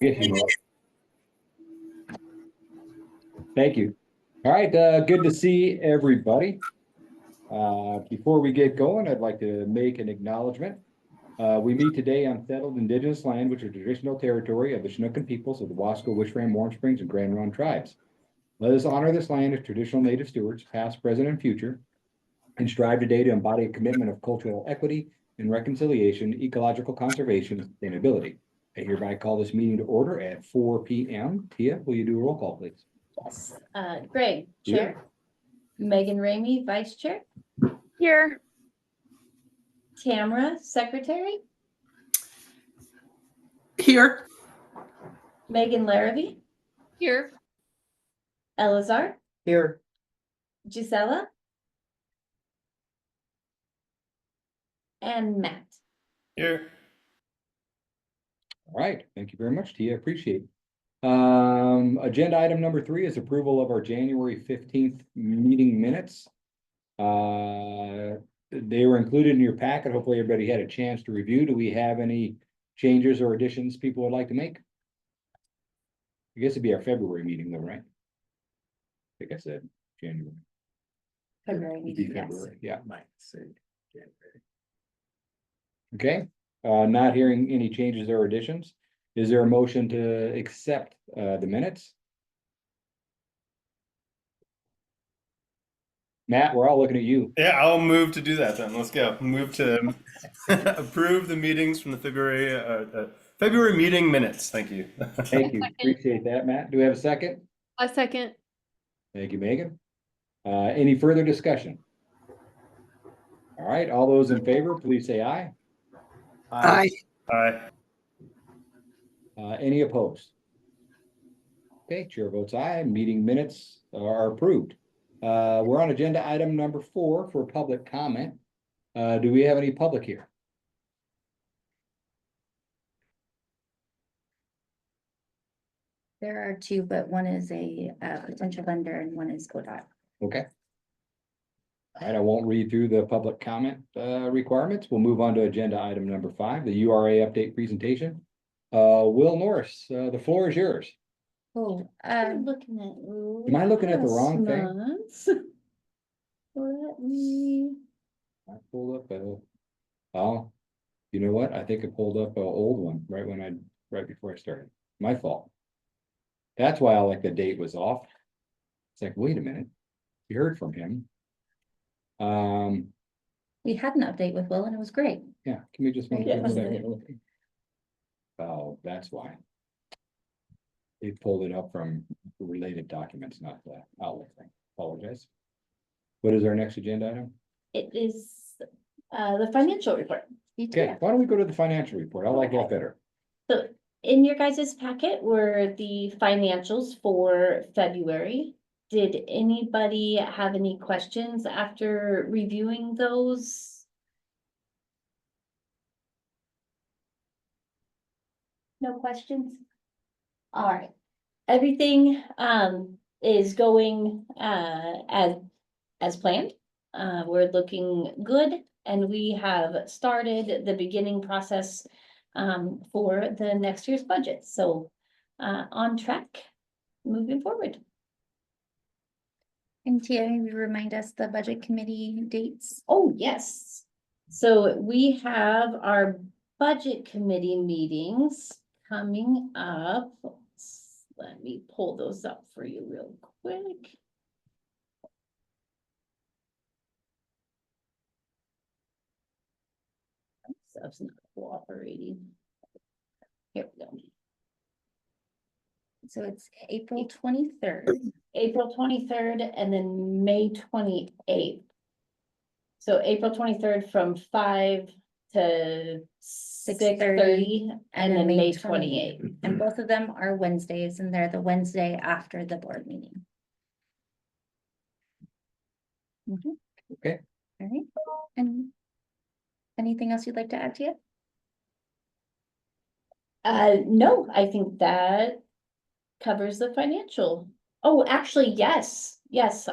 Yes, you are. Thank you. All right, good to see everybody. Before we get going, I'd like to make an acknowledgement. We meet today on settled indigenous land, which is traditional territory of the Chinookan peoples of the Wasco, Wishram, Warm Springs, and Grand Ronde tribes. Let us honor this land as traditional native stewards, past, present, and future, and strive today to embody a commitment of cultural equity and reconciliation, ecological conservation, and sustainability. I hereby call this meeting to order at 4 p.m. Tia, will you do a roll call, please? Yes. Greg, Chair. Megan Ramey, Vice Chair. Here. Tamara, Secretary. Here. Megan Larrabee. Here. Elazar. Here. Gisela. And Matt. Here. All right, thank you very much, Tia, appreciate it. Agenda item number 3 is approval of our January 15th meeting minutes. They were included in your packet. Hopefully everybody had a chance to review. Do we have any changes or additions people would like to make? I guess it'd be our February meeting though, right? I think I said January. February It'd be meeting, yes. February, yeah. Might say January. Okay, not hearing any changes or additions. Is there a motion to accept the minutes? Matt, we're all looking at you. Yeah, I'll move to do that then. Let's go. Move to approve the meetings from the February meeting minutes. Thank you. Thank you. Appreciate that, Matt. Do we have a second? A second. Thank you, Megan. Any further discussion? All right, all those in favor, please say aye. Aye. Aye. Any opposed? Okay, chair votes aye. Meeting minutes are approved. We're on agenda item number 4 for public comment. Do we have any public here? There are 2, but one is a potential vendor and one is GoDot. Okay. All right, I won't read through the public comment requirements. We'll move on to agenda item number 5, the URA update presentation. Will Norris, the floor is yours. Oh, I'm looking at. Am I looking at the wrong thing? months. Let me. I pulled up oh, you know what? I think I pulled up an old one right before I started. My fault. That's why the date was off. It's like, wait a minute. You heard from him. we had an update with Will and it was great. Yeah, can we just make Yeah. that? Oh, that's why. They pulled it up from related documents, not the outlet thing. Apologize. What is our next agenda item? It is the financial report. Okay, why don't we go to the financial report? I like that better. So in your guys' packet were the financials for February. Did anybody have any questions after reviewing those? No questions? All right. Everything is going as planned. We're looking good and we have started the beginning process for the next year's budget. So on track moving forward. And Tia, maybe remind us the budget committee dates. Oh, yes. So we have our budget committee meetings coming up. Let me pull those up for you real quick. Stuff's not cooperating. Here we go. So it's April 23rd. April 23rd and then May 28th. So April 23rd from 5 to 6:30 and then May 28th. And both of them are Wednesdays and they're the Wednesday after the board meeting. Okay. All right. And anything else you'd like to add, Tia? No, I think that covers the financial. Oh, actually, yes,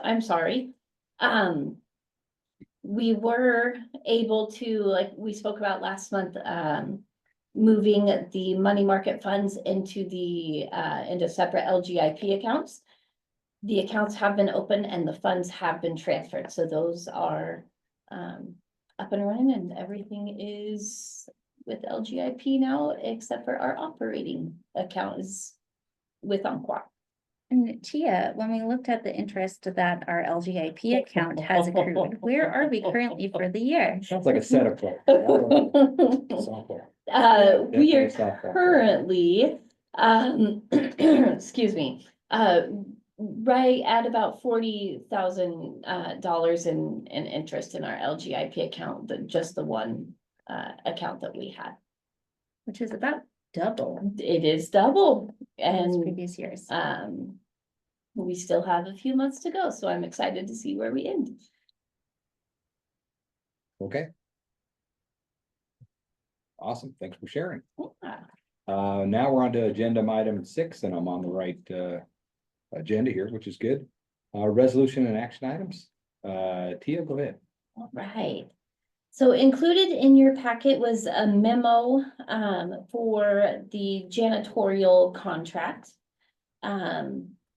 I'm sorry. We were able to, like we spoke about last month, moving the money market funds into into separate LGIP accounts. The accounts have been opened and the funds have been transferred, so those are up and running, and everything is with LGIP now, except for our operating account is with Umpqua. And Tia, when we looked at the interest that our LGIP account has accrued, where are we currently for the year? Sounds like a setup for software. We are Definitely softball. currently, excuse me, right at about $40,000 in interest in our LGIP account, just the one account that we had. Which is about double It is double, as and previous years. we still have a few months to go, so I'm excited to see where we end. Okay. Awesome, thanks for sharing. Yeah. Now we're on to agenda item 6, and I'm on the right agenda here, which is good. Resolution and action items. Tia, go ahead. All right. So included in your packet was a memo for the janitorial contract.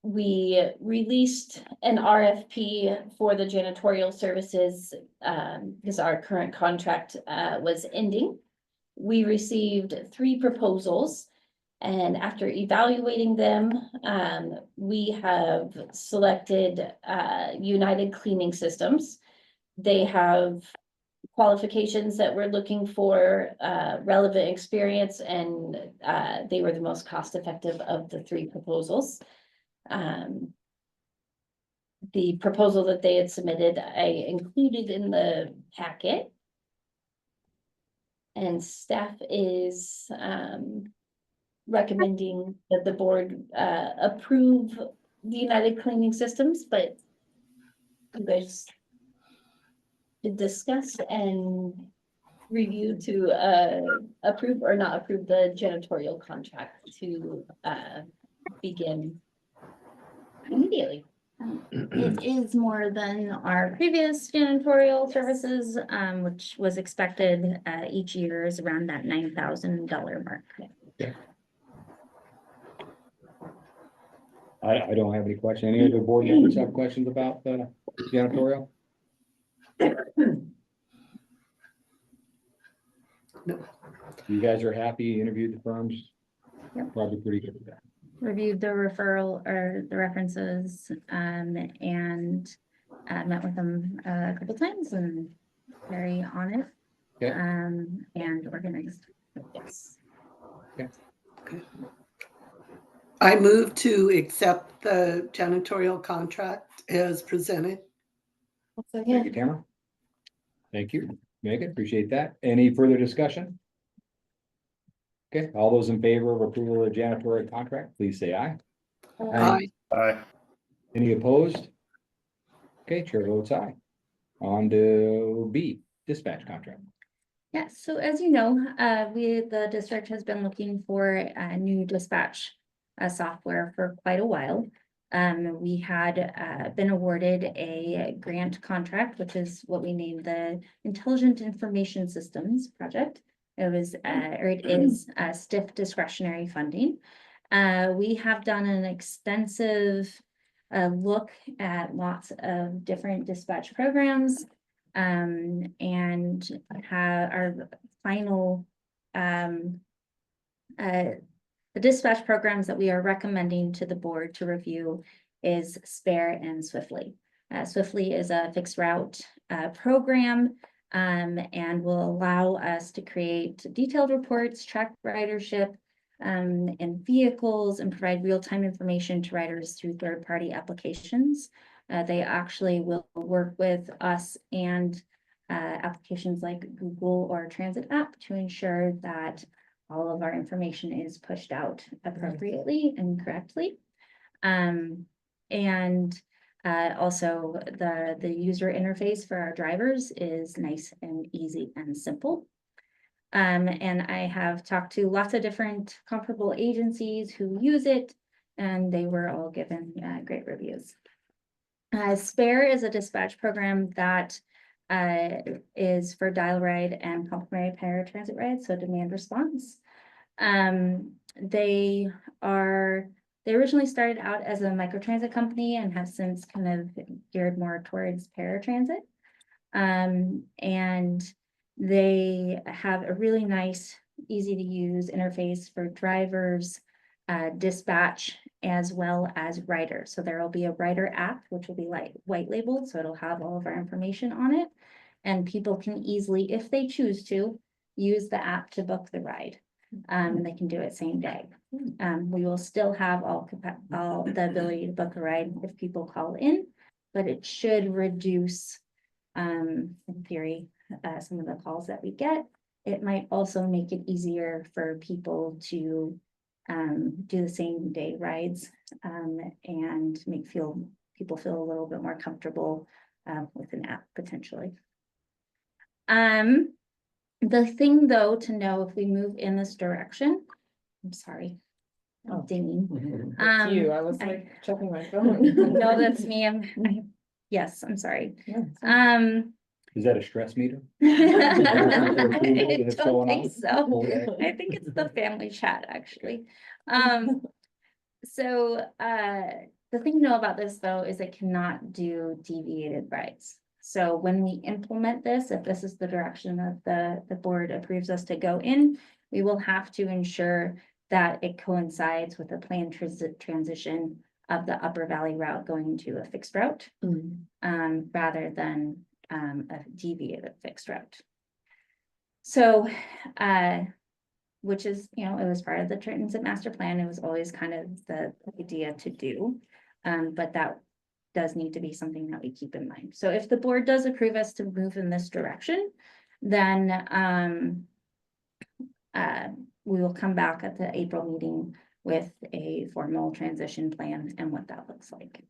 We released an RFP for the janitorial services because our current contract was ending. We received 3 proposals, and after evaluating them, we have selected United Cleaning Systems. They have qualifications that we're looking for, relevant experience, and they were the most cost-effective of the 3 proposals. The proposal that they had submitted, I included in the packet. And staff is recommending that the board approve the United Cleaning Systems, but you guys should discuss and review to approve or not approve the janitorial contract to begin immediately. It is more than our previous janitorial services, which was expected each year is around that $9,000 mark. I don't have any questions. Any other board members have questions about the janitorial? You guys are happy, you interviewed the firms? Yep. Probably pretty good with that. Reviewed the referral or the references, and met with them a couple times and very on it. Okay. And organized. Yes. I move to accept the janitorial contract as presented. Thank you, Tamara. Thank you, Megan, appreciate that. Any further discussion? Okay, all those in favor of approval of the janitorial contract, please say aye. Aye. Aye. Any opposed? Okay, chair votes aye. On to B, dispatch contract. Yes, so as you know, the district has been looking for a new dispatch software for quite a while. We had been awarded a grant contract, which is what we named the Intelligent Information Systems Project. It is stiff discretionary funding. We have done an extensive look at lots of different dispatch programs. And our final the dispatch programs that we are recommending to the board to review is Spare and Swiftly. Swiftly is a fixed route program and will allow us to create detailed reports, track ridership in vehicles, and provide real-time information to riders through third-party applications. They actually will work with us and applications like Google or Transit app to ensure that all of our information is pushed out appropriately and correctly. Also the user interface for our drivers is nice and easy and simple. And I have talked to lots of different comparable agencies who use it, and they were all given great reviews. Spare is a dispatch program that is for dial ride and complimentary paratransit rides, so demand response. They originally started out as a microtransit company and have since kind of geared more towards paratransit. And they have a really nice, easy to use interface for drivers, dispatch, as well as riders. So there will be a rider app, which will be like white labeled, so it'll have all of our information on it. And people can easily, if they choose to, use the app to book the ride. And they can do it same day. We will still have all the ability to book a ride if people call in, but it should reduce, in theory, some of the calls that we get. It might also make it easier for people to do the same day rides and make people feel a little bit more comfortable with an app potentially. The thing though to know if we move in this direction, I'm sorry. Oh, dinging. It's you, I was like checking my phone. No, that's me. Yes, I'm sorry. Is that a stress meter? I What's don't going think on? so. Okay. I think it's the family chat, actually. So the thing to know about this though is it cannot do deviated rides. So when we implement this, if this is the direction that the board approves us to go in, we will have to ensure that it coincides with the planned transition of the Upper Valley route going to a fixed route, rather than a deviated fixed route. So, which is, you know, it was part of the transit master plan. It was always kind of the idea to do, but that does need to be something that we keep in mind. So if the board does approve us to move in this direction, then we will come back at the April meeting with a formal transition plan and what that looks like.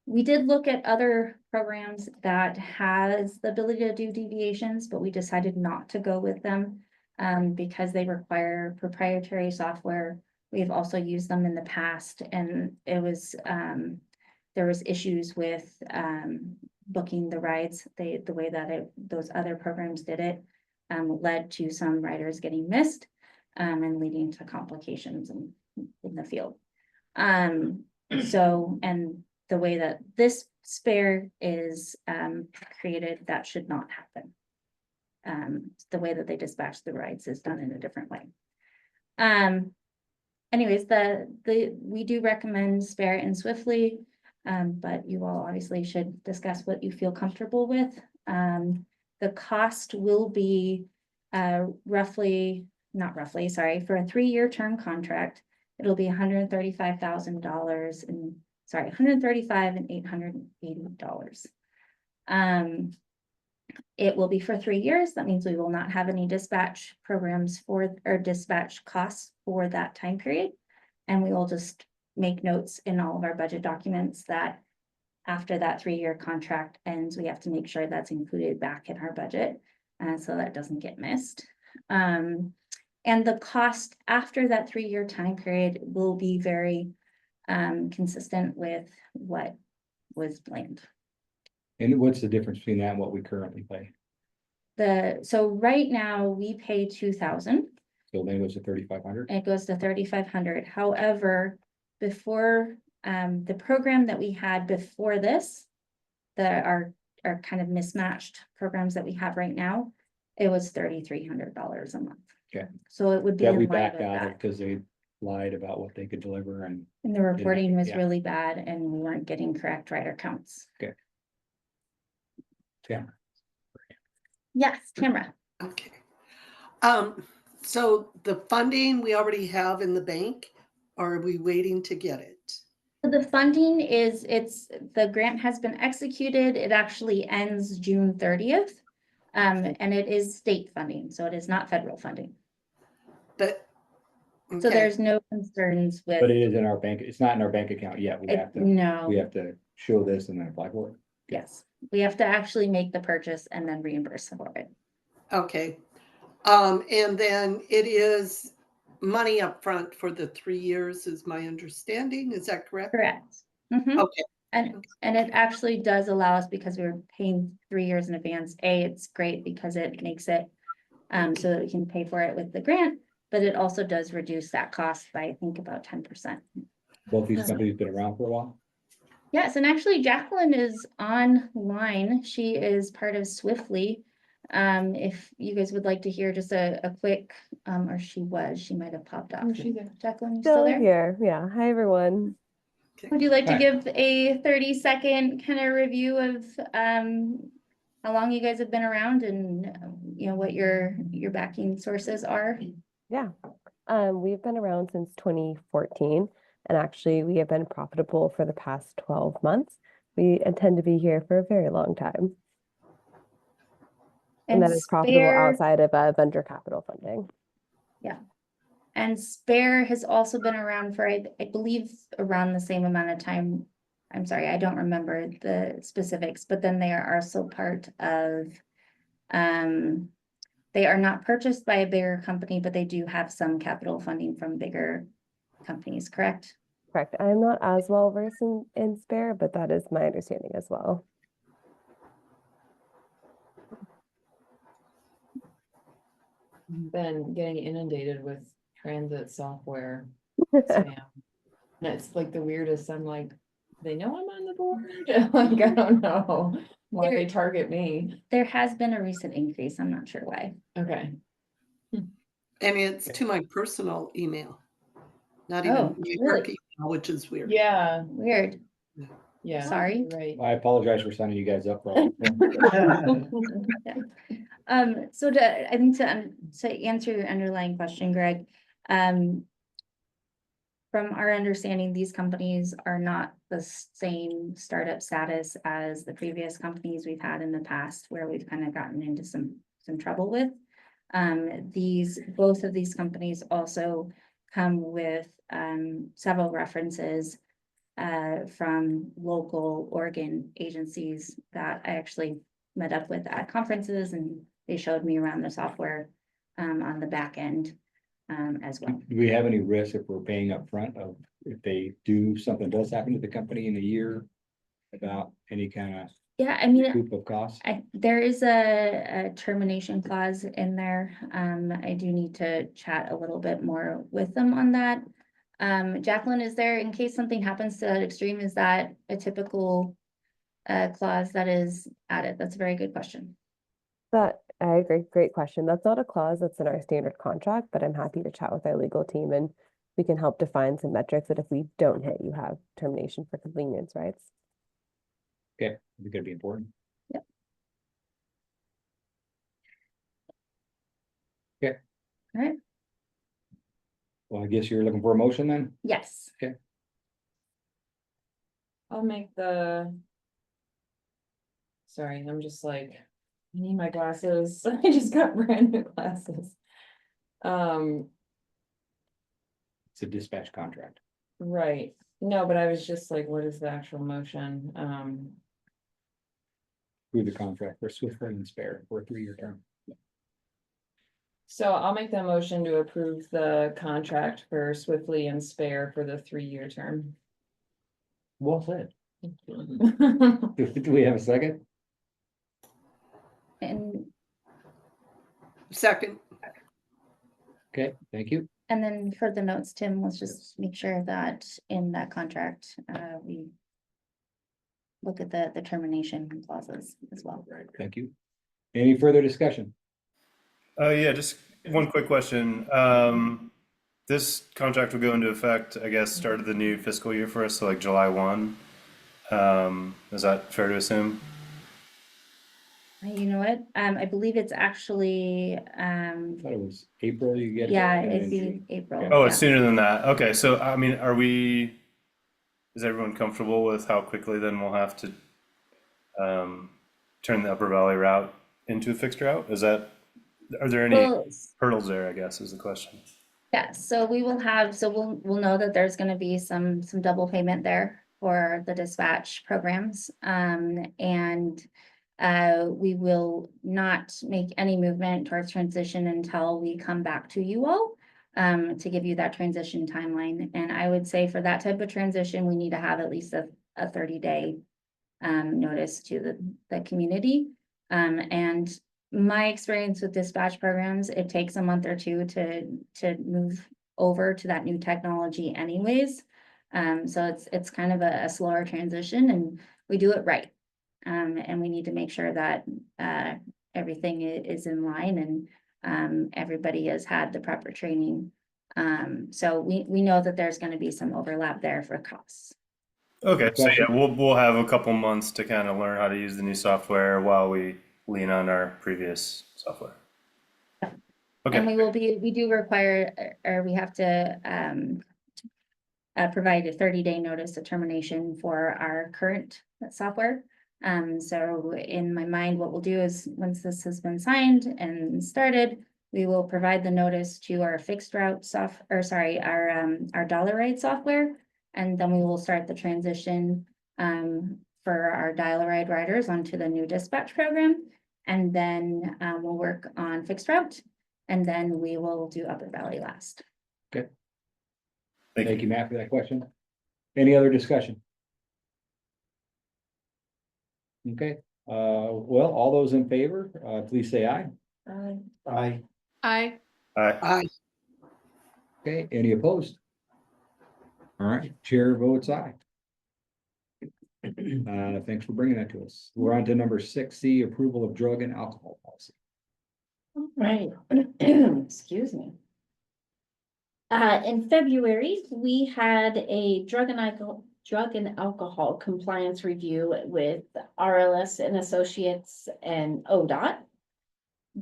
We did look at other programs that has the ability to do deviations, but we decided not to go with them because they require proprietary software. We've also used them in the past, and it was there was issues with booking the rides. The way that those other programs did it led to some riders getting missed and leading to complications in the field. So, and the way that this spare is created, that should not happen. The way that they dispatch the rides is done in a different way. Anyways, we do recommend Spare and Swiftly, but you all obviously should discuss what you feel comfortable with. The cost will be for a 3-year term contract. It'll be $135,000 and $135,880. It will be for 3 years. That means we will not have any dispatch programs or dispatch costs for that time period. And we will just make notes in all of our budget documents that after that 3-year contract ends, we have to make sure that's included back in our budget, so that doesn't get missed. And the cost after that 3-year time period will be very consistent with what was planned. And what's the difference between that and what we currently pay? So right now we pay $2,000. So then it goes to 3,500? It goes to 3,500. However, before the program that we had before this, that are kind of mismatched programs that we have right now, it was $3,300 a month. Okay. So it would be That in we line backed with out of that. because they lied about what they could deliver and And the reporting was yeah. really bad and we weren't getting correct rider counts. Okay. Yeah. Yes, Tamara. Okay. So the funding we already have in the bank, or are we waiting to get it? The funding is, the grant has been executed. It actually ends June 30th. And it is state funding, so it is not federal funding. But, So okay, there's no concerns with. But it is in our bank. It's not in our bank account yet. We have to, No, we have to show this and then apply for it. yes, we have to actually make the purchase and then reimburse for it. okay. And then it is money up front for the 3 years is my understanding. Is that correct? Correct. Mhm. Okay, And it actually does allow us, because we're paying 3 years in advance, it's great because it makes it so that we can pay for it with the grant, but it also does reduce that cost by, I think, about 10%. Both these companies been around for a while. Yes, and actually Jacqueline is online. She is part of Swiftly. If you guys would like to hear just a quick, or she might have popped off. Oh, she's there. Jacqueline, you still Still there? here. Yeah. Hi, everyone. Would you like to Hi. give a 30-second kind of review of how long you guys have been around and what your backing sources are? Yeah. We've been around since 2014, and actually we have been profitable for the past 12 months. We intend to be here for a very long time. And that is profitable Spare- outside of venture capital funding. And Spare has also been around for, I believe, around the same amount of time. I'm sorry, I don't remember the specifics, but then they are also part of, they are not purchased by a bigger company, but they do have some capital funding from bigger companies, correct? Correct. I'm not as well versed in Spare, but that is my understanding as well. Been getting inundated with transit software spam. And it's like the weirdest. I'm like, they know I'm on the board. Like, I don't know why they target me. There has been a recent increase. I'm not sure why. Okay. And it's to my personal email, not Oh, even my work really? email, which is weird. Yeah. Weird. Yeah. Sorry. Right. I apologize for signing you guys up for all. Yeah. So I think to answer your underlying question, Greg, from our understanding, these companies are not the same startup status as the previous companies we've had in the past, where we've kind of gotten into some trouble with. Both of these companies also come with several references from local Oregon agencies that I actually met up with at conferences, and they showed me around the software on the back end as well. Do we have any risk if we're paying up front of if they do, something does happen to the company in a year about any kind of Yeah, I mean, scoop of costs? there is a termination clause in there. I do need to chat a little bit more with them on that. Jacqueline, is there, in case something happens to that extreme, is that a typical clause that is added? That's a very good question. I agree. Great question. That's not a clause that's in our standard contract, but I'm happy to chat with our legal team and we can help define some metrics that if we don't hit, you have termination for convenience rights. Okay, it's gonna be important. Yep. Okay. All right. Well, I guess you're looking for a motion then? Yes. I'll make the. Sorry, I'm just like, I need my glasses. I just got brand new glasses. It's a dispatch contract. Right. No, but I was just like, what is the actual motion? Through the contract for Swift and Spare for a 3-year term. So I'll make that motion to approve the contract for Swiftly and Spare for the 3-year term. Well said. Thank you. Do we have a second? And Second, Okay, thank you. then for the notes, Tim, let's just make sure that in that contract, we look at the termination clauses as well. Thank you. Any further discussion? Yeah, just one quick question. This contract will go into effect, I guess, start of the new fiscal year for us, so like July 1. Is that fair to assume? You know what? I believe it's actually, I thought it was April you get. it, yeah, and it'd then be June. April. Oh, yeah. it's sooner than that. Okay, so I mean, is everyone comfortable with how quickly then we'll have to turn the Upper Valley route into a fixed route? Are there any Well, hurdles there, I guess, is the question. yeah, so we will have, we'll know that there's gonna be some double payment there for the dispatch programs. And we will not make any movement towards transition until we come back to you all to give you that transition timeline. And I would say for that type of transition, we need to have at least a a 30-day notice to the community. And my experience with dispatch programs, it takes a month or two to move over to that new technology anyways. So it's kind of a slower transition, and we do it right. And we need to make sure that everything is in line, and everybody has had the proper training. So we know that there's going to be some overlap there for costs. Okay, so yeah, Question? we'll have a couple months to kind of learn how to use the new software while we lean on our previous software. Okay. And we do require, or we have to provide a 30-day notice of termination for our current software. So in my mind, what we'll do is, once this has been signed and started, we will provide the notice to our fixed route our dollar rate software. And then we will start the transition for our dial ride riders onto the new dispatch program. And then we'll work on fixed route, and then we will do Upper Valley last. Thank you, Matt, for that question. Any other discussion? Okay, well, all those in favor, please say aye. Aye. Aye. Aye. Okay, any opposed? All right, chair votes aye. Thanks for bringing that to us. We're on to number 6C, approval of drug and alcohol policy. Right, excuse me. In February, we had a drug and alcohol compliance review with RLS and Associates and ODOT.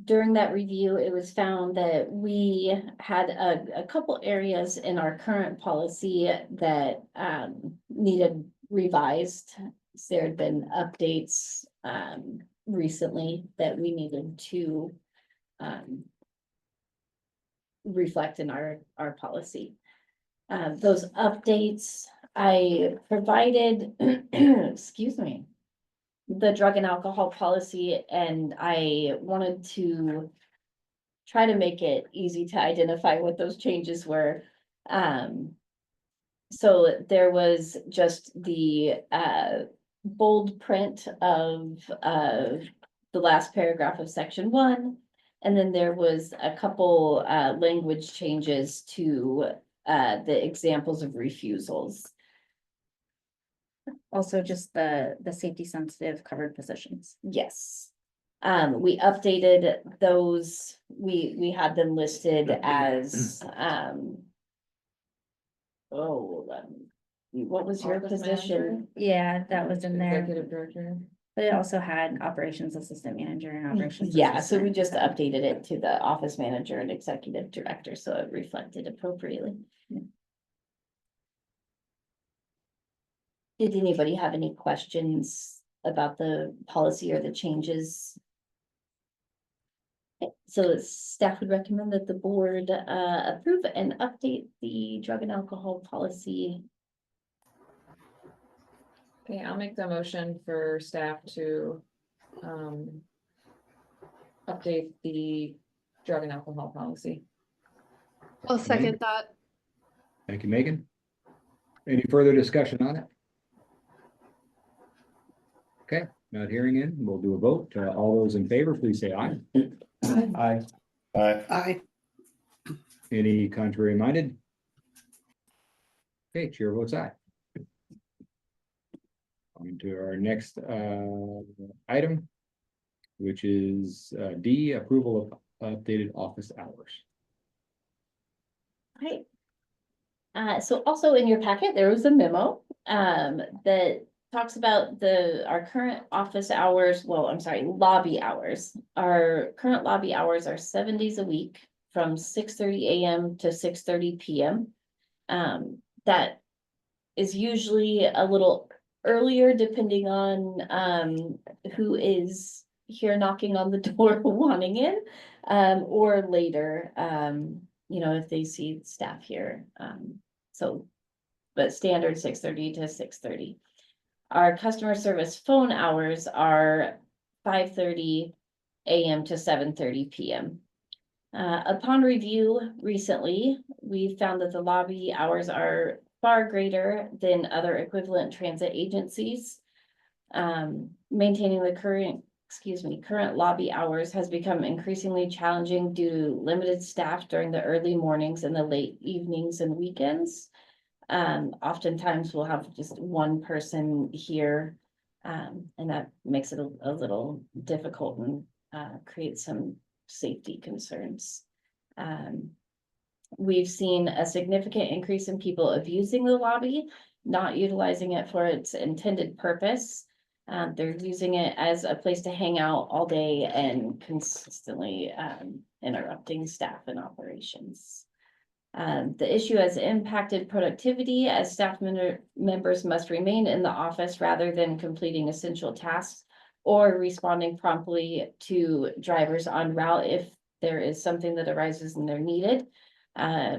During that review, it was found that we had a couple areas in our current policy that needed revised. There had been updates recently that we needed to reflect in our policy. Those updates I provided, excuse me, the drug and alcohol policy, and I wanted to try to make it easy to identify what those changes were. So there was just the bold print of the last paragraph of section 1. And then there was a couple language changes to the examples of refusals. Also, just the safety sensitive covered positions. Yes. We updated those, we had them listed as what was your Office position? Yeah, that was in there, Executive director. but it also had operations assistant manager and operations. Yeah, so we assistant. just updated it to the office manager and executive director, so it reflected appropriately. Did anybody have any questions about the policy or the changes? Okay, so staff would recommend that the board approve and update the drug and alcohol policy. Okay, I'll make the motion for staff to update the drug and alcohol policy. I'll second that. Thank you, Megan. Any further discussion on it? Okay, not hearing it, we'll do a vote. All those in favor, please say aye. Aye. Aye. Aye. Any contrary minded? Okay, chair votes aye. On to our next item, which is D, approval of updated office hours. Right. So also in your packet, there was a memo that talks about our current office hours. Well, I'm sorry, lobby hours. Our current lobby hours are 7 days a week from 6:30 a.m. to 6:30 p.m. That is usually a little earlier depending on who is here knocking on the door wanting in, or later, if they see staff here. But standard 6:30 to 6:30. Our customer service phone hours are 5:30 a.m. to 7:30 p.m. Upon review recently, we found that the lobby hours are far greater than other equivalent transit agencies. Maintaining the current lobby hours has become increasingly challenging due to limited staff during the early mornings and the late evenings and weekends. Oftentimes we'll have just one person here, and that makes it a little difficult and creates some safety concerns. We've seen a significant increase in people abusing the lobby, not utilizing it for its intended purpose. They're using it as a place to hang out all day and consistently interrupting staff and operations. The issue has impacted productivity as staff members must remain in the office rather than completing essential tasks or responding promptly to drivers en route if there is something that arises and they're needed.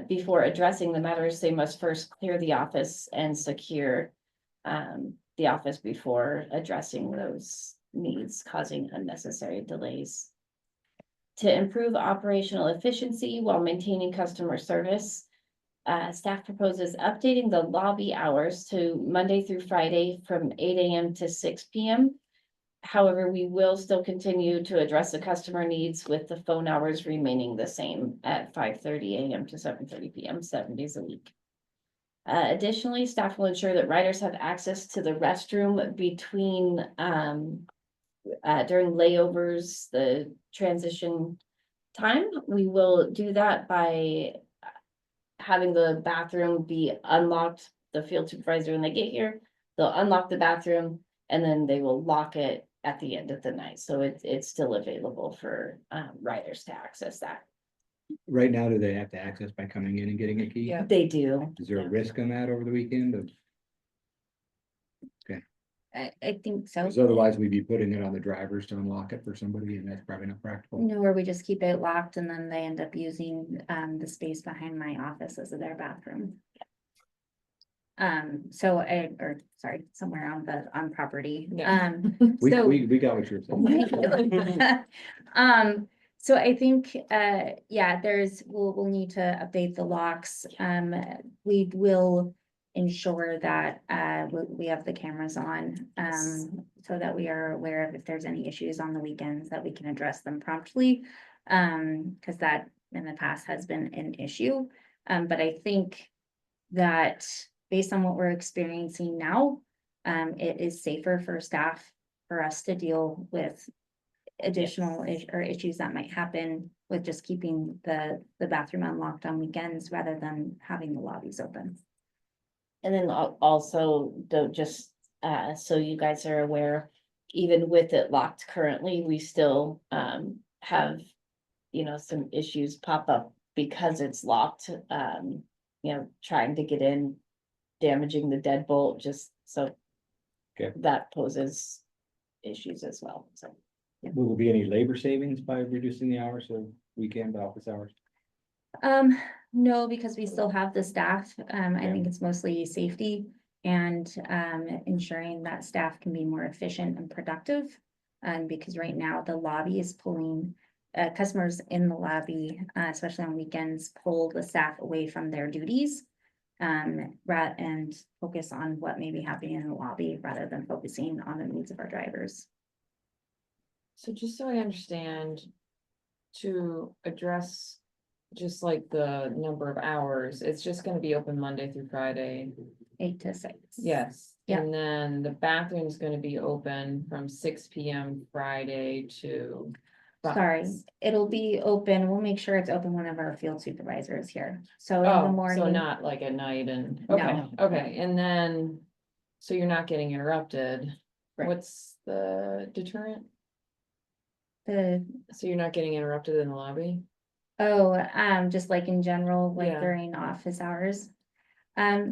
Before addressing the matters, they must first clear the office and secure the office before addressing those needs, causing unnecessary delays. To improve operational efficiency while maintaining customer service, staff proposes updating the lobby hours to Monday through Friday from 8 a.m. to 6 p.m. However, we will still continue to address the customer needs with the phone hours remaining the same at 5:30 a.m. to 7:30 p.m. 7 days a week. Additionally, staff will ensure that riders have access to the restroom between during layovers, the transition time. We will do that by having the bathroom be unlocked. The field supervisor, when they get here, they'll unlock the bathroom and then they will lock it at the end of the night. So it's still available for riders to access that. Right now, do they have to access by coming in and getting a key? Yeah. They do. Is there a risk on that over the weekend? I think so. Because otherwise we'd be putting it on the drivers to unlock it for somebody, and that's probably not practical. No, where we just keep it locked and then they end up using the space behind my office as their bathroom. Somewhere on property. Yeah. We So- we got what you're saying. So I think, yeah, we'll need to update the locks. We will ensure that, we have the cameras on, so that we are aware of if there's any issues on the weekends that we can address them promptly. Cause that in the past has been an issue. But I think that based on what we're experiencing now, it is safer for staff for us to deal with additional issues that might happen with just keeping the bathroom unlocked on weekends rather than having the lobbies open. And then also, don't just, so you guys are aware, even with it locked currently, we still have, some issues pop up because it's locked, trying to get in, damaging the deadbolt, just so. Okay. That poses issues as well, so. Will there be any labor savings by reducing the hours of weekend office hours? No, because we still have the staff. I think it's mostly safety and ensuring that staff can be more efficient and productive. Because right now the lobby is pulling customers in the lobby, especially on weekends, pull the staff away from their duties. And focus on what may be happening in the lobby rather than focusing on the needs of our drivers. So just so I understand, to address just like the number of hours, it's just gonna be open Monday through Friday. 8 to 6. Yes. Yeah. And then the bathroom's gonna be open from 6 p.m. Friday to. Sorry, it'll be open. We'll make sure it's open whenever our field supervisor is here. So in the Oh, morning. so not like at night and, No. okay, okay, and then, so you're not getting interrupted. Right. What's the deterrent? The, So you're not getting interrupted in the lobby? just like in general, like Yeah. during office hours.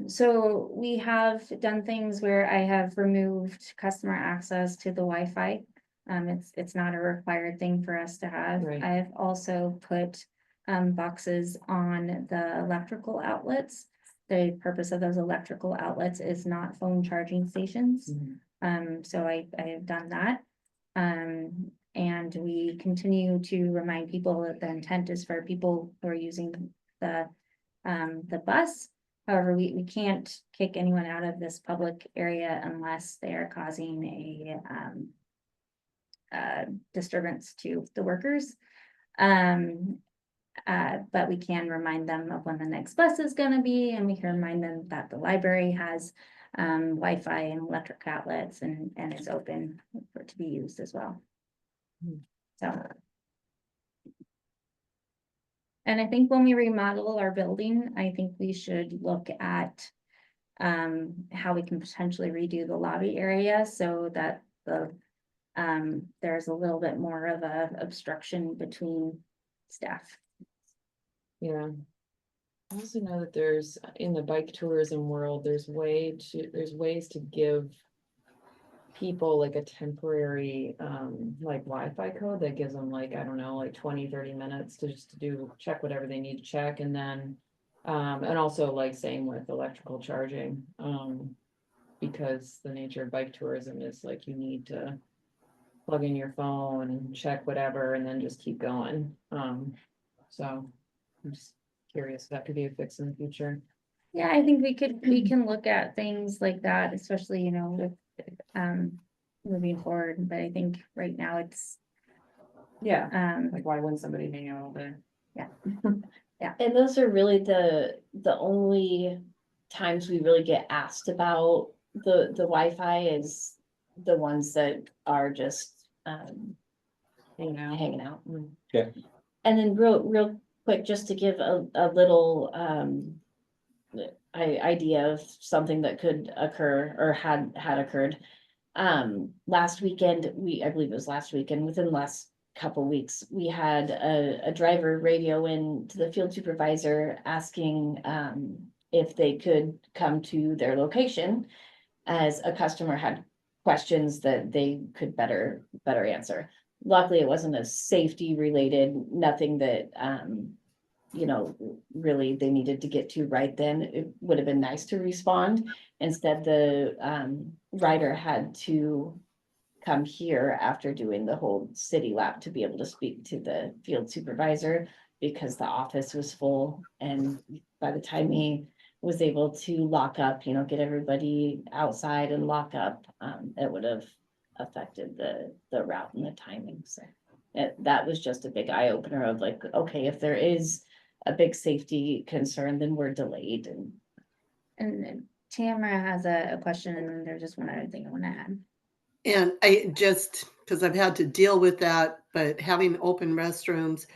So we have done things where I have removed customer access to the Wi-Fi. It's not a required thing for us to have. Right. I've also put boxes on the electrical outlets. The purpose of those electrical outlets is not phone charging stations. So I have done that. And we continue to remind people that the intent is for people who are using the bus However, we can't kick anyone out of this public area unless they are causing a disturbance to the workers. But we can remind them of when the next bus is gonna be, and we can remind them that the library has Wi-Fi and electric outlets and is open for it to be used as well. So. And I think when we remodel our building, I think we should look at how we can potentially redo the lobby area so that there's a little bit more of a obstruction between staff. Yeah. I also know that there's, in the bike tourism world, there's ways to give people like a temporary, like Wi-Fi code that gives them like, I don't know, like 20-30 minutes to just check whatever they need to check, and then, and also like same with electrical charging, because the nature of bike tourism is like you need to plug in your phone and check whatever and then just keep going. So I'm just curious if that could be a fix in the future. Yeah, I think we can look at things like that, especially, you know, with moving forward, but I think right now it's Yeah. Like, why wouldn't somebody hang out all day? And those are really the only times we really get asked about the Wi-Fi is the ones that are just hanging out. Okay. And then real quick, just to give a little idea of something that could occur or had occurred. Last weekend, I believe it was last weekend, within the last couple weeks, we had a driver radio in to the field supervisor asking if they could come to their location as a customer had questions that they could better answer. Luckily, it wasn't a safety related, nothing that really they needed to get to right then. It would have been nice to respond. Instead, the rider had to come here after doing the whole city lap to be able to speak to the field supervisor because the office was full. And by the time he was able to lock up, get everybody outside and lock up, it would have affected the route and the timing. So that was just a big eye opener of like, okay, if there is a big safety concern, then we're delayed. and Tamara has a question, and then there's just one other thing I want to add. And I just, because I've had to deal with that, but having open restrooms,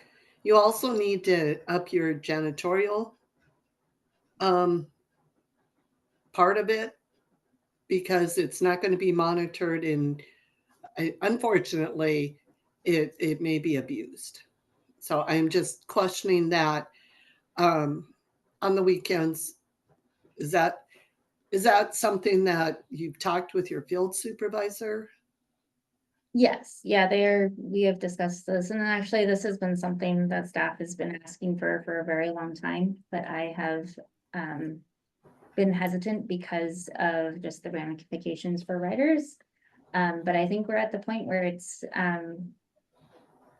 you also need to up your janitorial part of it, because it's not going to be monitored, and unfortunately it may be abused. So I'm just questioning that on the weekends. Is that something that you've talked with your field supervisor? Yes, yeah, we have discussed this, and actually this has been something that staff has been asking for a very long time, but I have been hesitant because of just the ramifications for riders. But I think we're at the point where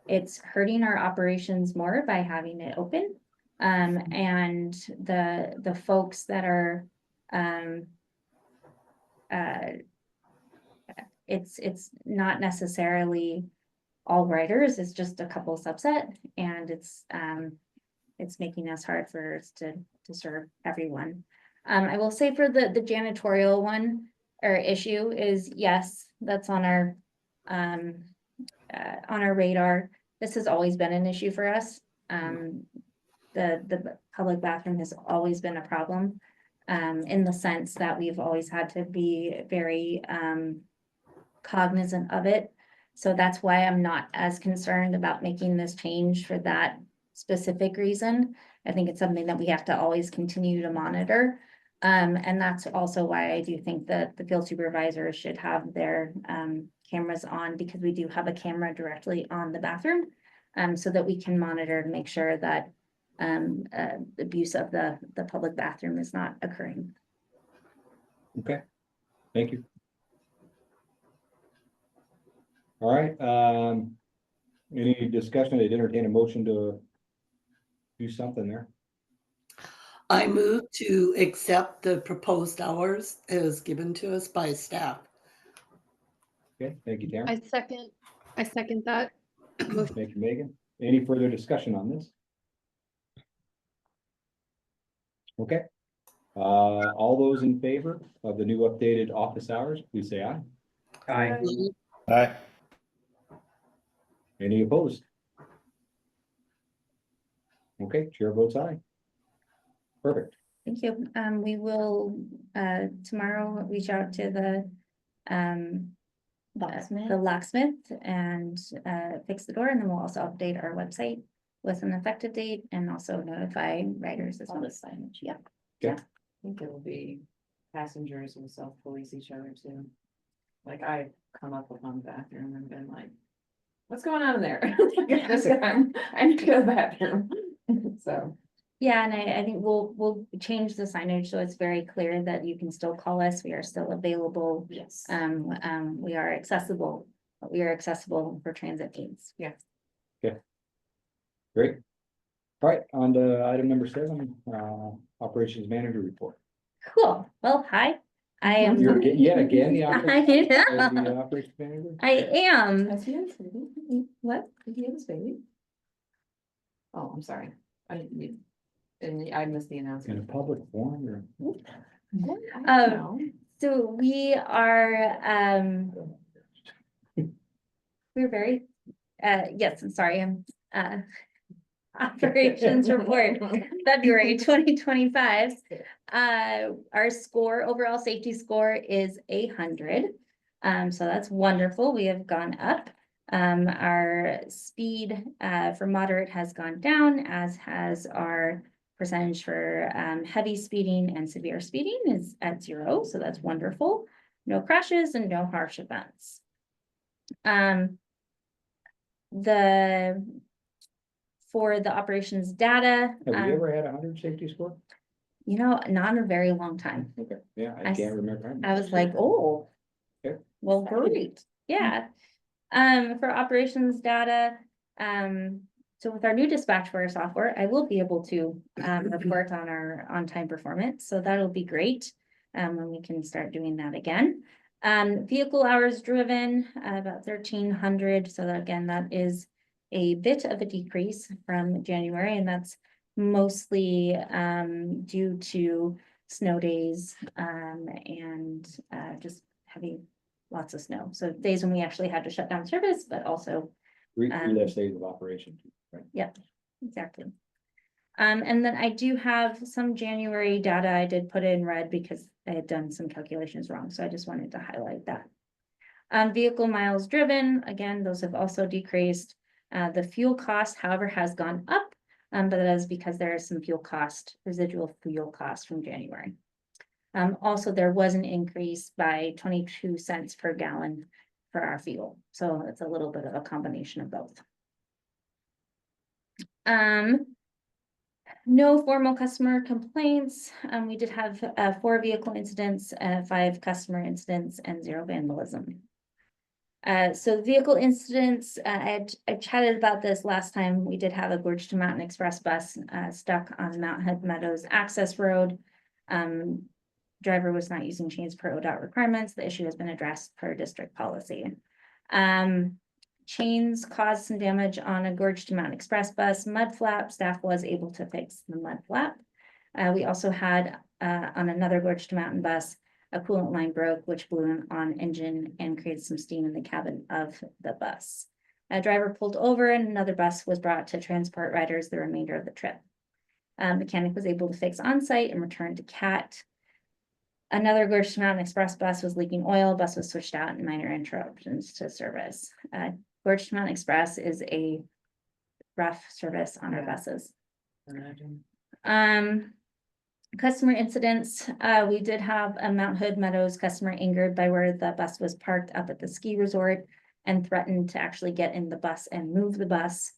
it's hurting our operations more by having it open. And the folks that are it's not necessarily all writers, it's just a couple subset, and it's making us hard for us to serve everyone. I will say for the janitorial one or issue is, yes, that's on our radar. This has always been an issue for us. The public bathroom has always been a problem, in the sense that we've always had to be very cognizant of it. So that's why I'm not as concerned about making this change for that specific reason. I think it's something that we have to always continue to monitor. And that's also why I do think that the field supervisors should have their cameras on, because we do have a camera directly on the bathroom, so that we can monitor to make sure that abuse of the public bathroom is not occurring. Okay, thank you. All right, any discussion? They'd entertain a motion to do something there. I move to accept the proposed hours as given to us by staff. Okay, thank you, Taryn. I second that. Motion. Thank you, Megan. Any further discussion on this? Okay. All those in favor of the new updated office hours, please say aye. Aye. Aye. Any opposed? Okay, chair votes aye. Perfect. Thank you. We will, tomorrow reach out to the, Locksmith. locksmith and, fix the door, and then we'll also update our website with an effective date and also notify riders as On well. the signage. Yeah. I think it'll be passengers will self-police each other too. Like I've come up upon the bathroom and been like, what's going on in there? I need to go to the bathroom. So, Yeah, and I think we'll change the signage so it's very clear that you can still call us. We are still available. yes. We are accessible, but we are accessible for transit needs. Great. All right, on to item number 7, operations manager report. Cool. Well, hi. I am. You're again, yet again, the I operations know. manager? I am. Has he had his baby? What? Did he have his baby? Oh, I'm sorry. I didn't, and I missed the In a announcement. public forum or? I don't know. So we are, we're very, yes, I'm sorry, operations report, February 2025. Our score, overall safety score is 100. So that's wonderful. We have gone up. Our speed, for moderate has gone down, as has our percentage for, heavy speeding and severe speeding is at 0. So that's wonderful. No crashes and no harsh events. For the operations data, Have we ever had 100 safety score? you know, not in a very long time. Yeah, I I can't remember. I was like, oh, Okay. well, great, yeah. For operations data, so with our new dispatchware software, I will be able to report on our on-time performance, so that'll be great. When we can start doing that again. Vehicle hours driven, about 1,300, so that, again, that is a bit of a decrease from January, and that's mostly due to snow days and just having lots of snow. So days when we actually had to shut down service, but also, Three less days of operation, right? yeah, exactly. And then I do have some January data I did put in red because I had done some calculations wrong, so I just wanted to highlight that. Vehicle miles driven, again, those have also decreased. The fuel cost, however, has gone up, but that is because there is some residual fuel cost from January. Also, there was an increase by 22 cents per gallon for our fuel, so it's a little bit of a combination of both. No formal customer complaints. We did have 4 vehicle incidents, 5 customer incidents, and 0 vandalism. So vehicle incidents, I chatted about this last time. We did have a Gorge to Mountain Express bus stuck on Mount Hood Meadows access road. Driver was not using chains per ODOT requirements. The issue has been addressed per district policy. Chains caused some damage on a Gorge to Mountain Express bus mud flap. Staff was able to fix the mud flap. We also had on another Gorge to Mountain bus, a coolant line broke, which blew on engine and created some steam in the cabin of the bus. A driver pulled over and another bus was brought to transport riders the remainder of the trip. Mechanic was able to fix on site and return to CAT. Another Gorge to Mountain Express bus was leaking oil. Bus was switched out and minor interruptions to service. Gorge to Mountain Express is a rough service on our buses. Customer incidents, we did have a Mount Hood Meadows customer angered by where the bus was parked up at the ski resort and threatened to actually get in the bus and move the bus.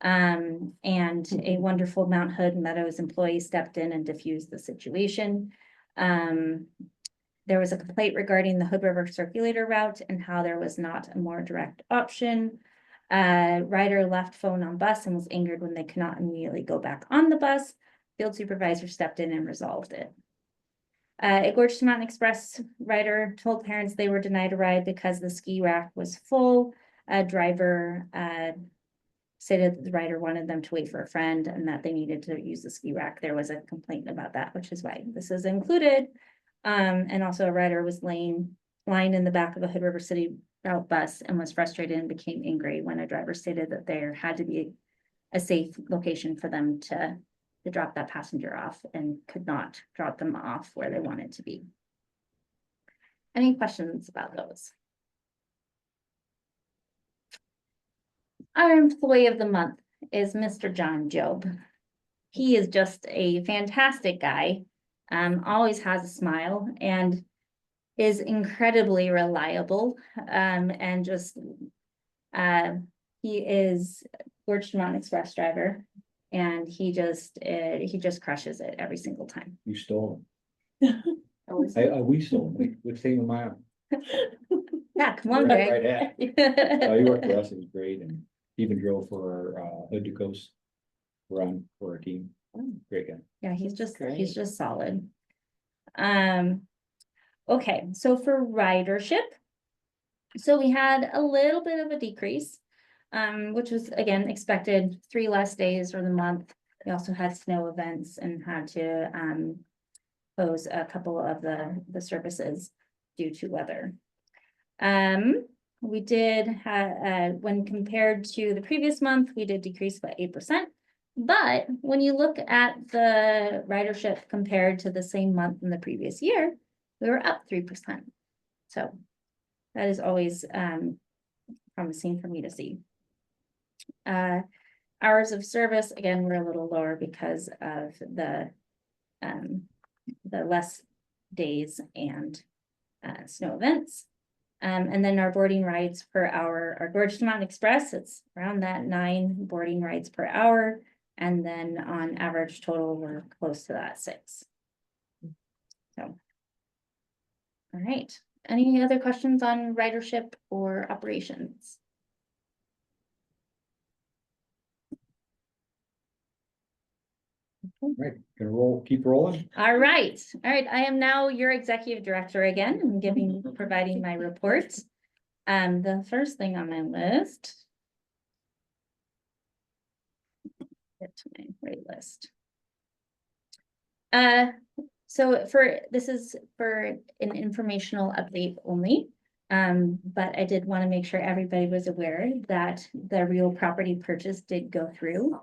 And a wonderful Mount Hood Meadows employee stepped in and diffused the situation. There was a complaint regarding the Hood River circulator route and how there was not a more direct option. Rider left phone on bus and was angered when they could not immediately go back on the bus. field supervisor stepped in and resolved it. A Gorge to Mountain Express rider told parents they were denied a ride because the ski rack was full. A driver stated that the rider wanted them to wait for a friend and that they needed to use the ski rack. There was a complaint about that, which is why this is included. And also a rider was lying in the back of a Hood River City route bus and was frustrated and became angry when a driver stated that there had to be a safe location for them to drop that passenger off and could not drop them off where they wanted to be. Any questions about those? Our employee of the month is Mr. John Job. He is just a fantastic guy, always has a smile and is incredibly reliable, and just, he is Gorge to Mountain Express driver. And he just crushes it every single time. You stole them. We stole them. We've seen them out. Yeah, come on, Right Greg. at. He worked for us, it was great, and even drove for our Hood to Coast run for our team. Great guy. Yeah, he's Great. just solid. Okay, so for ridership, so we had a little bit of a decrease, which was again expected, 3 less days for the month. We also had snow events and had to close a couple of the services due to weather. We did have, when compared to the previous month, we did decrease by 8%. But when you look at the ridership compared to the same month in the previous year, we were up 3%. So that is always promising for me to see. Hours of service, again, we're a little lower because of the less days and snow events. And then our boarding rides per hour, our Gorge to Mountain Express, it's around that 9 boarding rides per hour. And then on average total, we're close to that 6. So, all right. Any other questions on ridership or operations? Right, gonna roll, keep rolling. All right. I am now your executive director again and providing my report. The first thing on my list. Get to my right list. So this is for an informational update only. But I did want to make sure everybody was aware that the real property purchase did go through.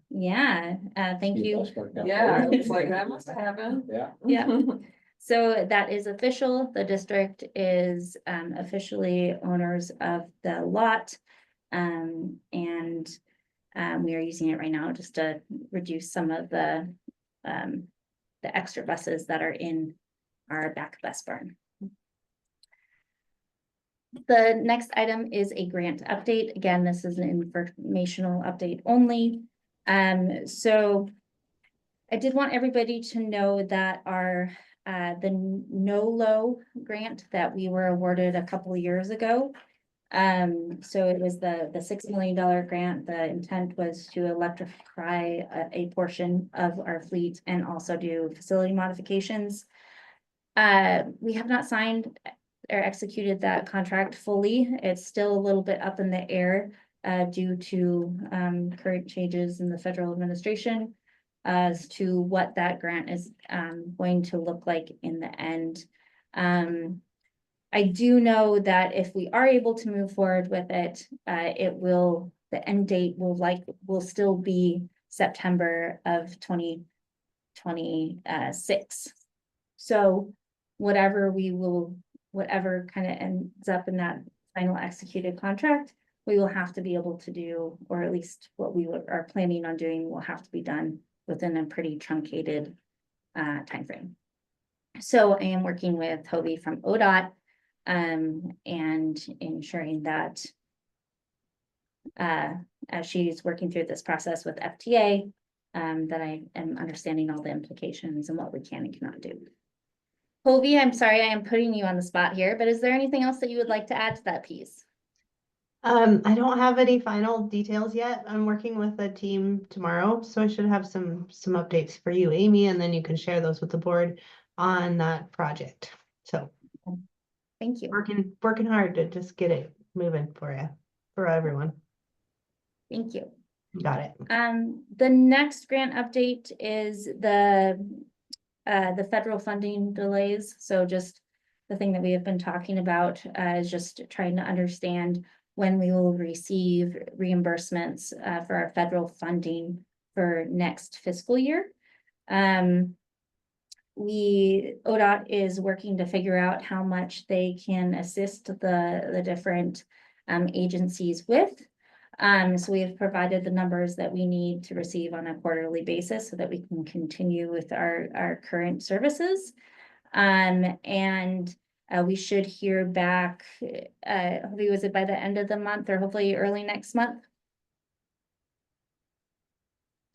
Yeah, thank you. Yeah, it's like that must have happened. Yeah. Yeah. So that is official. The district is officially owners of the lot. And we are using it right now just to reduce some of the extra buses that are in our back bus barn. The next item is a grant update. Again, this is an informational update only. So I did want everybody to know that our the NOLO grant that we were awarded a couple of years ago. So it was the $6 million grant. The intent was to electrify a portion of our fleet and also do facility modifications. We have not signed or executed that contract fully. It's still a little bit up in the air due to current changes in the federal administration as to what that grant is going to look like in the end. I do know that if we are able to move forward with it, the end date will still be September of 2026. So whatever kind of ends up in that final executed contract, we will have to be able to do, or at least what we are planning on doing will have to be done within a pretty truncated timeframe. So I am working with Toby from ODOT and ensuring that as she's working through this process with FTA, that I am understanding all the implications and what we can and cannot do. Toby, I'm sorry I am putting you on the spot here, but is there anything else that you would like to add to that piece? I don't have any final details yet. I'm working with a team tomorrow, so I should have some updates for you, Amy, and then you can share those with the board on that project. So Thank you. working hard to just get it moving for you, for everyone. Thank you. Got it. The next grant update is the federal funding delays. So just the thing that we have been talking about is just trying to understand when we will receive reimbursements for our federal funding for next fiscal year. ODOT is working to figure out how much they can assist the different agencies with. So we have provided the numbers that we need to receive on a quarterly basis so that we can continue with our current services. And we should hear back, hopefully was it by the end of the month or hopefully early next month?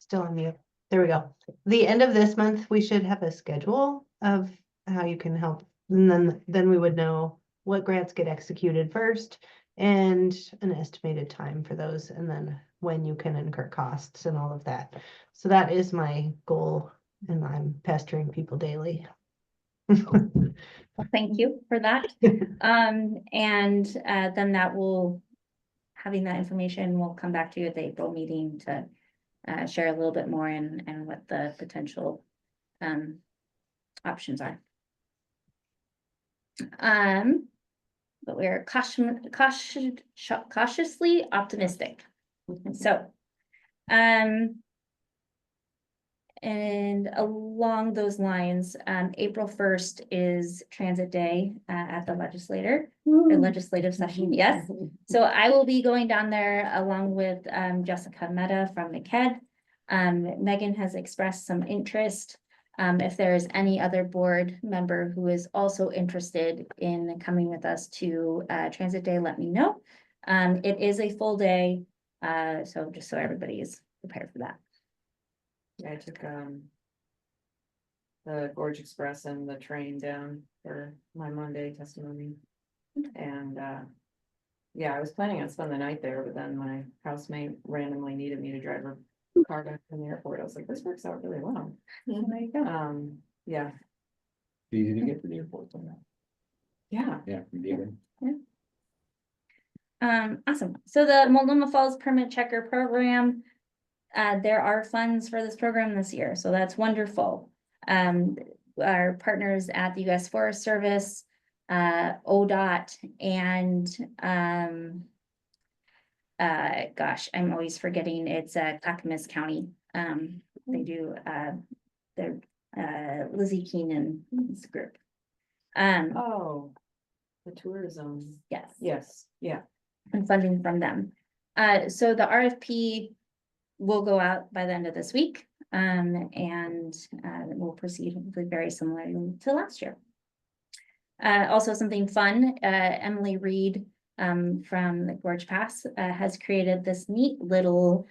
Still on mute. There we go. The end of this month, we should have a schedule of how you can help. And then we would know what grants get executed first and an estimated time for those, and then when you can incur costs and all of that. So that is my goal, and I'm pestering people daily. Well, thank you for that. And then having that information, we'll come back to you at the April meeting to share a little bit more and what the potential options are. But we're cautiously optimistic. So, and along those lines, April 1st is Transit Day at the legislative session. Yes. So I will be going down there along with Jessica Mehta from MCED. Megan has expressed some interest. If there's any other board member who is also interested in coming with us to Transit Day, let me know. It is a full day, so just so everybody is prepared for that. Yeah, I took the Gorge Express and the train down for my Monday testimony. And yeah, I was planning on spending the night there, but then my housemate randomly needed me to drive her car back from the airport. I was like, this works out really well. There you go. Yeah. Easy to get to the airport somehow. Yeah. Yeah, from Beaver. Awesome. So the Multnomah Falls Permit Checker Program, there are funds for this program this year, so that's wonderful. Our partners at the U.S. Forest Service, ODOT, and gosh, I'm always forgetting, it's Clackamas County. They do their Lizzie Keenan's group. Oh, the tourism. Yes. Yes. Yeah. And funding from them. So the RFP will go out by the end of this week, and we'll proceed very similarly to last year. Also something fun, Emily Reed from the Gorge Pass has created this neat little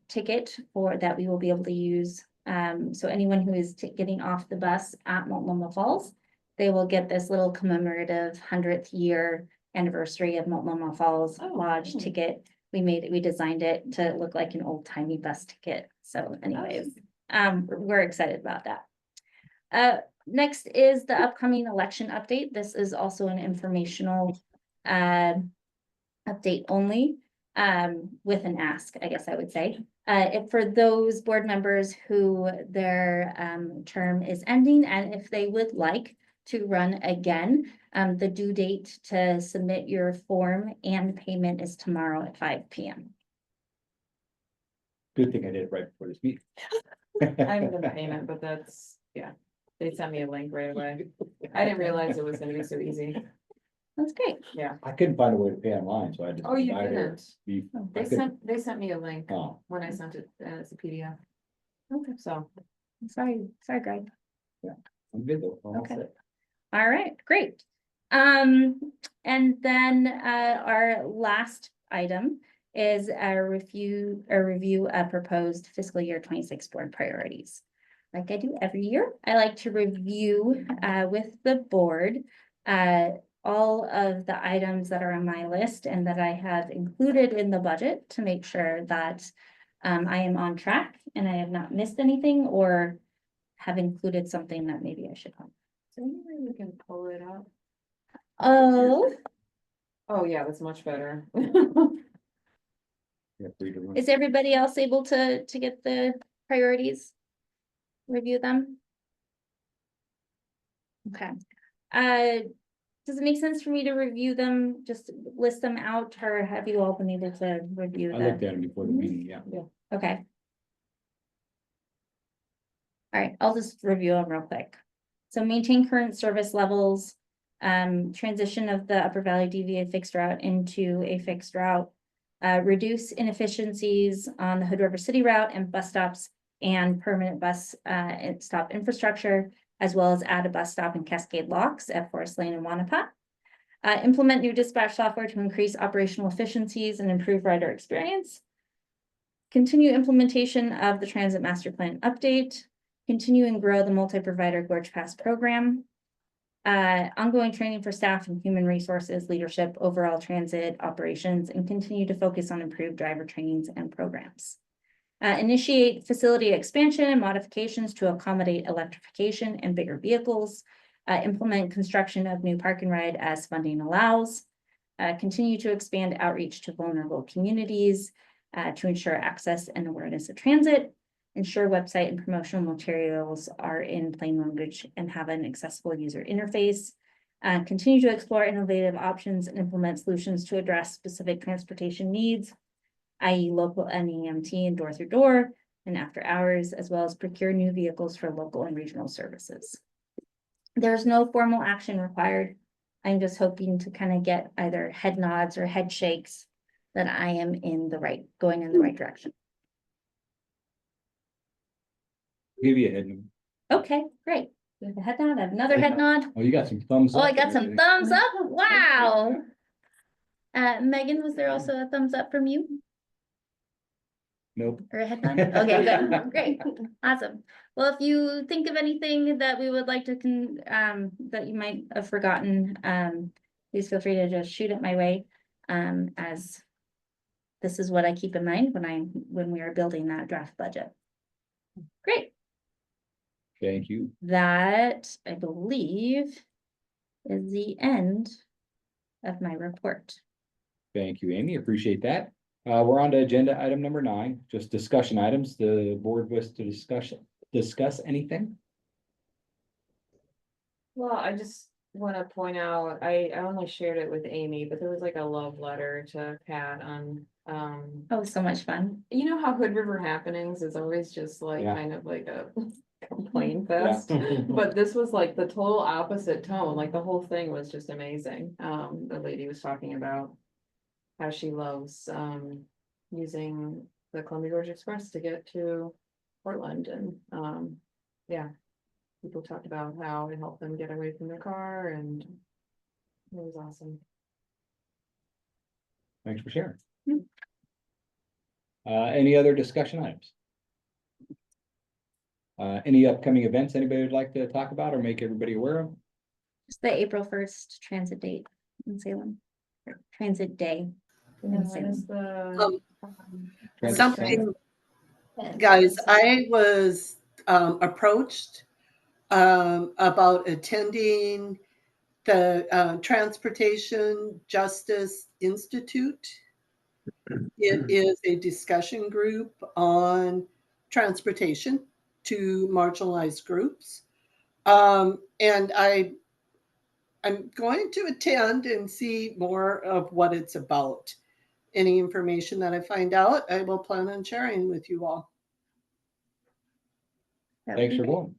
ticket that we will be able to use. So anyone who is getting off the bus at Multnomah Falls, they will get this little commemorative 100th year anniversary of Multnomah Falls Lodge ticket. We designed it to look like an old timey bus ticket. So anyways, we're excited about that. Next is the upcoming election update. This is also an informational update only, with an ask, I guess I would say. For those board members who their term is ending, and if they would like to run again, the due date to submit your form and payment is tomorrow at 5 p.m. Good thing I did it right before this meeting. I haven't done payment, but that's, yeah. They sent me a link right away. I didn't realize it was gonna be so easy. That's great. Yeah. I couldn't find a way to pay online, so I had to. Oh, you buy their didn't? beef. They sent me a link Oh, when I sent it as a PDF. Okay. So. Sorry, Greg. I'm good though. I'm all Okay. set. All right, great. And then our last item is a review of proposed fiscal year 26 board priorities. Like I do every year, I like to review with the board all of the items that are on my list and that I have included in the budget to make sure that I am on track and I have not missed anything or have included something that maybe I should have. So anyway, we can pull it up. Oh, Oh, yeah, that's much better. Yeah, free to run. is everybody else able to get the priorities? Review them? Okay. Does it make sense for me to review them, just list them out, or have you all been able to review I looked them? at them before the meeting, yeah. Okay. All right, I'll just review them real quick. So maintain current service levels, transition of the Upper Valley DVA fixed route into a fixed route. Reduce inefficiencies on the Hood River City route and bus stops and permanent bus stop infrastructure, as well as add a bus stop in Cascade Locks at Forest Lane and Wanapa. Implement new dispatch software to increase operational efficiencies and improve rider experience. Continue implementation of the Transit Master Plan update. Continue and grow the multi-provider Gorge Pass program. Ongoing training for staff and human resources, leadership, overall transit operations, and continue to focus on improved driver trainings and programs. Initiate facility expansion and modifications to accommodate electrification and bigger vehicles. Implement construction of new park and ride as funding allows. Continue to expand outreach to vulnerable communities to ensure access and awareness of transit. Ensure website and promotional materials are in plain language and have an accessible user interface. Continue to explore innovative options and implement solutions to address specific transportation needs, i.e. local NEMT and door-through-door and after hours, as well as procure new vehicles for local and regional services. There's no formal action required. I'm just hoping to kind of get either head nods or head shakes that I am going in the right direction. Give you a head nod. Okay, great. We have a head nod, I have another head nod. Oh, you got some thumbs Oh, up. I got and some everything. thumbs up. Wow. Megan, was there also a thumbs up from you Nope. or a head nod? Okay, good, great, awesome. Well, if you think of anything that we would like to that you might have forgotten, please feel free to just shoot it my way. As this is what I keep in mind when we are building that draft budget. Great. Thank you. That, I believe, is the end of my report. Thank you, Amy. Appreciate that. We're on to agenda item number 9, just discussion items. The board wishes to discuss anything? Well, I just want to point out, I only shared it with Amy, but there was like a love letter to Pat on, Oh, so much fun. you know how Hood River Happenings is always just like Yeah. kind of like a complaint fest. Yeah. But this was like the total opposite tone, like the whole thing was just amazing. The lady was talking about how she loves using the Columbia Gorge Express to get to Portland, and yeah, people talked about how it helped them get away from their car, and it was awesome. Thanks for sharing. Any other discussion items? Any upcoming events anybody would like to talk about or make everybody aware of? It's the April 1st transit date in Salem. Or Transit day. And in when Salem. is the Transit Something, Yeah. guys, I was approached about attending the Transportation Justice Institute. It is a discussion group on transportation to marginalized groups. And I'm going to attend and see more of what it's about. Any information that I find out, I will plan on sharing with you all. That would Thanks be for great. going.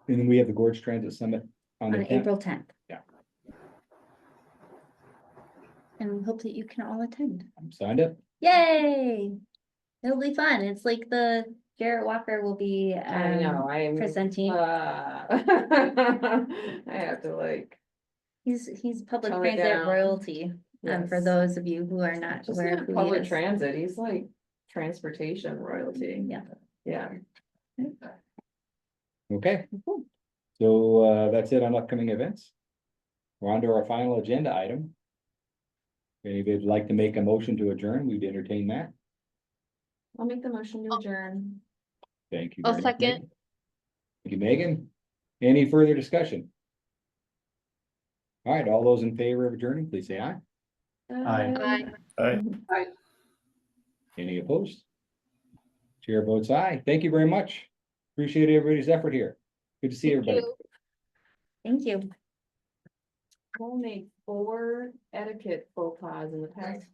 And then we have the Gorge Transit Summit on the On 10th. April 10th. Yeah. And we hope that you can all attend. I'm signed up. Yay! It'll be fun. It's like the Garrett Walker will be I know, I'm presenting. I have to like, He's public Tone it transit down. royalty. For yes. those of you who are not Just aware not of who he public is. transit, he's like transportation royalty. Yeah. Yeah. Okay. So that's it on upcoming events. We're on to our final agenda item. If anybody would like to make a motion to adjourn, we'd entertain that. I'll make the motion to adjourn. Thank you. I'll very much, second. Megan. Thank you, Megan. Any further discussion? All right, all those in favor of adjourning, please say aye. Aye. All right. Any opposed? Chair votes aye. Thank you very much. Appreciate everybody's effort here. Good to see Thank everybody. you. Thank you. We'll make 4 etiquette faux pas in the past